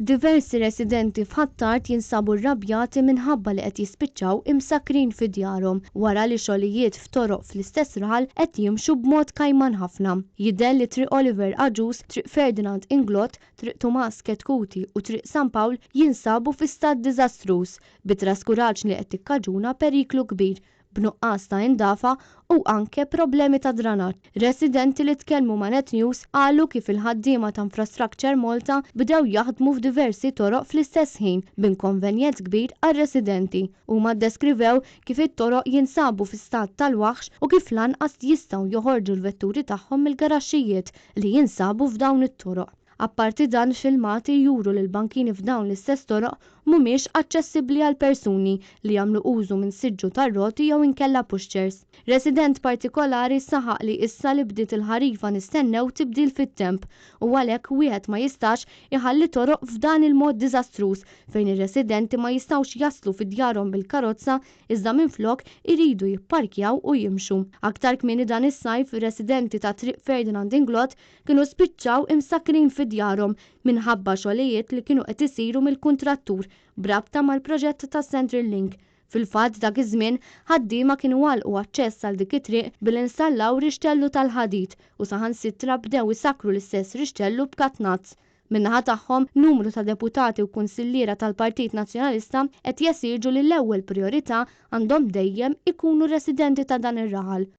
Diversi residenti f'Ħattart jinsabu rrabjati minħabba li qed jispiċċaw imsakrin fi djarhom wara li xogħlijiet f'Toroq fl-istess raħal qed jimxu b'mod kajman ħafna. Jidher li triq Oliver Aġus, triq Ferdinand Inglot, triq Tomas Ketkuti u triq San Pawl jinsabu fi stat diżastruż bit-traskuraġġ li qed tikkaġuna periklu kbir b'nuqqas ta' indafa u anke problemi ta' dranat. Residenti li tkellmu ma' Net News qalu kif il-ħaddiema ta' Infrastructure Malta bdew jaħdmu f'diversi toroq fl-istess ħin b'inkonvenjent kbir għar-residenti. Huma ddeskrivew kif it-toroq jinsabu fi stat tal-waħx u kif lanqas jistgħu joħorġu l-vetturi tagħhom mill-garaxxijiet li jinsabu f'dawn it-toroq. Apparti dan filmati juru li l-bankini f'dawn l-istess toroq mhumiex aċċessibbli għal persuni li jagħmlu użu minn siġġu tar-roti jew inkella pushchairs. Resident partikolari saħaq li issa li bdiet il-ħarifa nistennew tibdil fit-temp u għalhekk wieħed ma jistax iħalli toroq f'dan il-mod diżastruż fejn ir-residenti ma jistgħux jaslu fid-djarhom bil-karozza iżda minflok iridu jipparkjaw u jimxu. Aktar kmieni dan is-sajf residenti ta' triq Ferdinand Inglot kienu spiċċaw imsakrin fid-djarhom minħabba xogħlijiet li kienu qed isiru mill-kuntrattur brabta mal-proġett ta' Central Link. Fil-fatt dak iż-żmien ħaddiema kienu għalqu aċċess għal dik it-triq billi installaw rixtellu tal-ħadid u saħansitra bdew isakru l-istess rixtellu b'katnazz. Min-naħa tagħhom numru ta' deputati u kunsilliera tal-Partit Nazzjonalista qed jesiġu li l-ewwel prijorità għandhom dejjem ikunu residenti ta' dan ir-raħal.